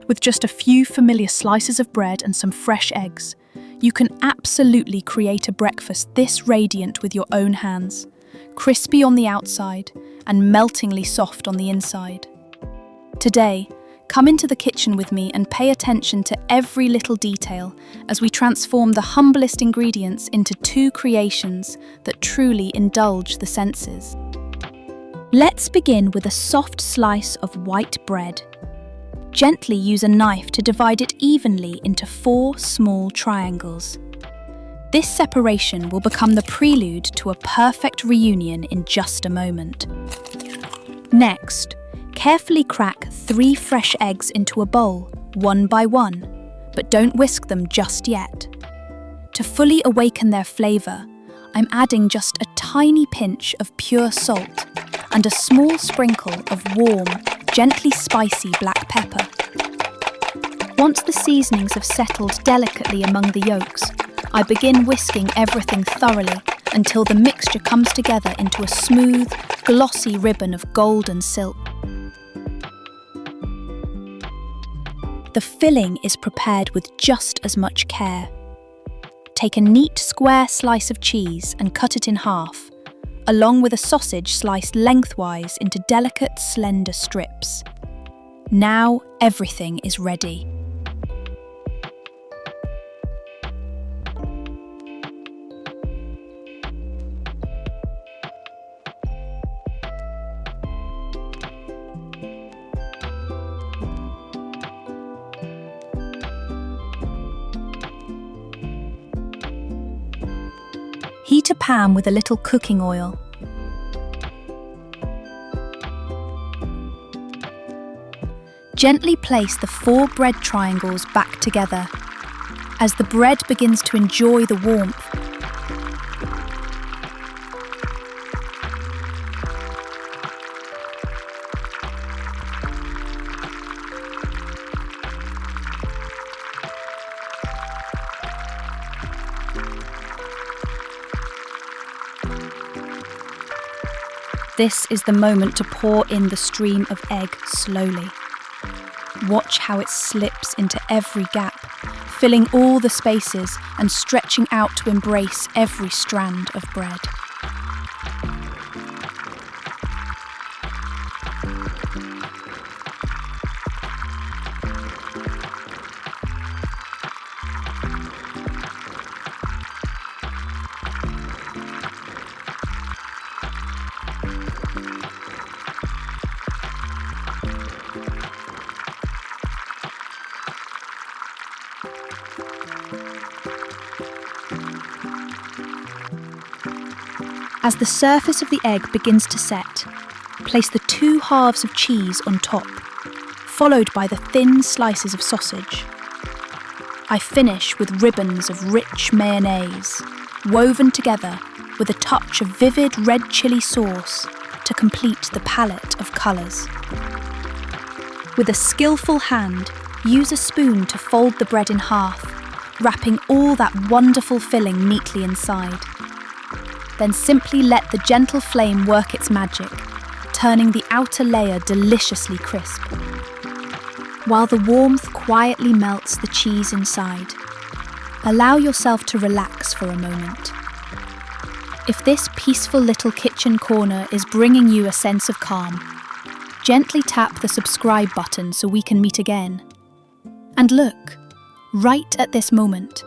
With just a few familiar slices of bread and some fresh eggs, you can absolutely create a breakfast this radiant with your own hands, crispy on the outside and meltingly soft on the inside. Today, come into the kitchen with me and pay attention to every little detail as we transform the humblest ingredients into two creations that truly indulge the senses. Let's begin with a soft slice of white bread. Gently use a knife to divide it evenly into 4 small triangles. This separation will become the prelude to a perfect reunion in just a moment. Next, carefully crack 3 fresh eggs into a bowl, one by one, but don't whisk them just yet. To fully awaken their flavour, I'm adding just a tiny pinch of pure salt and a small sprinkle of warm, gently spicy black pepper. Once the seasonings have settled delicately among the yolks, I begin whisking everything thoroughly until the mixture comes together into a smooth, glossy ribbon of golden silk. The filling is prepared with just as much care. Take a neat square slice of cheese and cut it in half, along with a sausage sliced lengthwise into delicate, slender strips. Now everything is ready. Heat a pan with a little cooking oil. Gently place the 4 bread triangles back together. As the bread begins to enjoy the warmth, this is the moment to pour in the stream of egg slowly. Watch how it slips into every gap, filling all the spaces and stretching out to embrace every strand of bread. As the surface of the egg begins to set, place the 2 halves of cheese on top, followed by the thin slices of sausage. I finish with ribbons of rich mayonnaise, woven together with a touch of vivid red chili sauce to complete the palette of colours. With a skillful hand, use a spoon to fold the bread in half, wrapping all that wonderful filling neatly inside. Then simply let the gentle flame work its magic, turning the outer layer deliciously crisp. While the warmth quietly melts the cheese inside, allow yourself to relax for a moment. If this peaceful little kitchen corner is bringing you a sense of calm, gently tap the subscribe button so we can meet again. And look, right at this moment,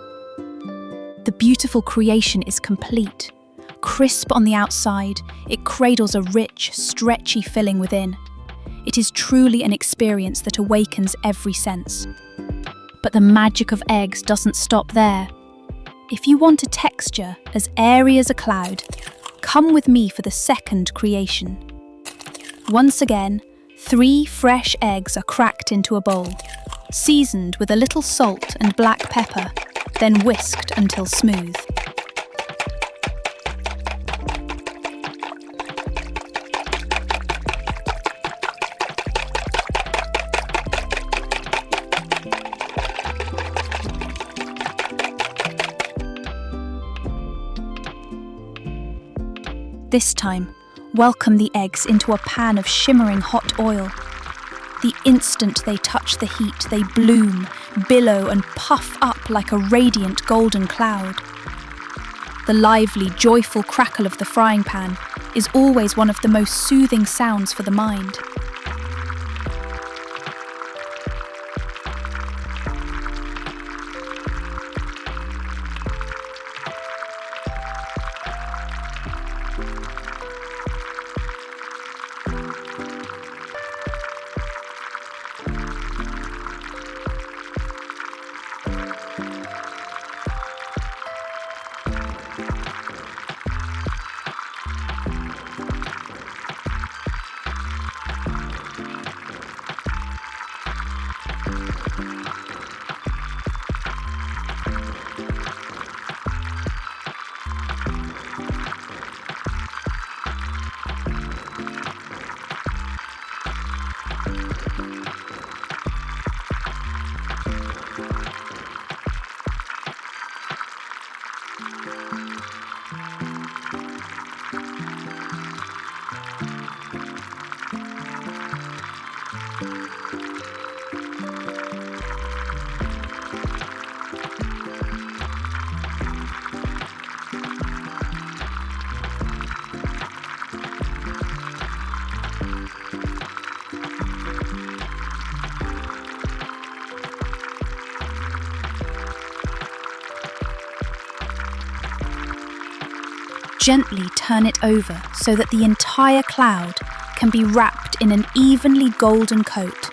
the beautiful creation is complete. Crisp on the outside, it cradles a rich, stretchy filling within. It is truly an experience that awakens every sense. But the magic of eggs doesn't stop there. If you want a texture as airy as a cloud, come with me for the second creation. Once again, 3 fresh eggs are cracked into a bowl, seasoned with a little salt and black pepper, then whisked until smooth. This time, welcome the eggs into a pan of shimmering hot oil. The instant they touch the heat, they bloom, billow and puff up like a radiant golden cloud. The lively, joyful crackle of the frying pan is always one of the most soothing sounds for the mind. Gently turn it over so that the entire cloud can be wrapped in an evenly golden coat.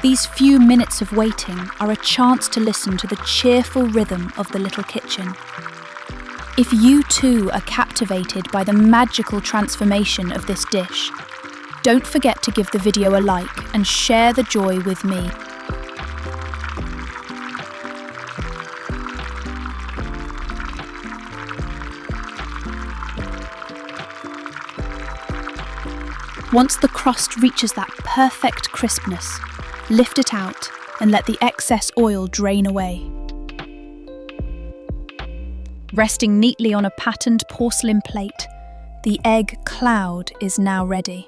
These few minutes of waiting are a chance to listen to the cheerful rhythm of the little kitchen. If you too are captivated by the magical transformation of this dish, don't forget to give the video a like and share the joy with me. Once the crust reaches that perfect crispness, lift it out and let the excess oil drain away. Resting neatly on a patterned porcelain plate, the egg cloud is now ready.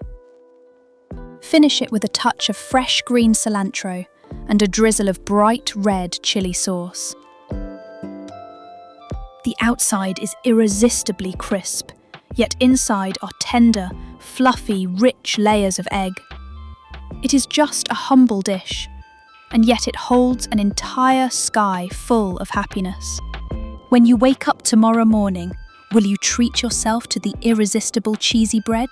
Finish it with a touch of fresh green cilantro and a drizzle of bright red chili sauce. The outside is irresistibly crisp, yet inside are tender, fluffy, rich layers of egg. It is just a humble dish, and yet it holds an entire sky full of happiness. When you wake up tomorrow morning, will you treat yourself to the irresistible cheesy bread?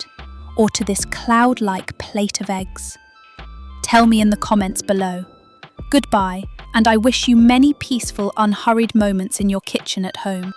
Or to this cloud-like plate of eggs? Tell me in the comments below. Goodbye, and I wish you many peaceful, unhurried moments in your kitchen at home.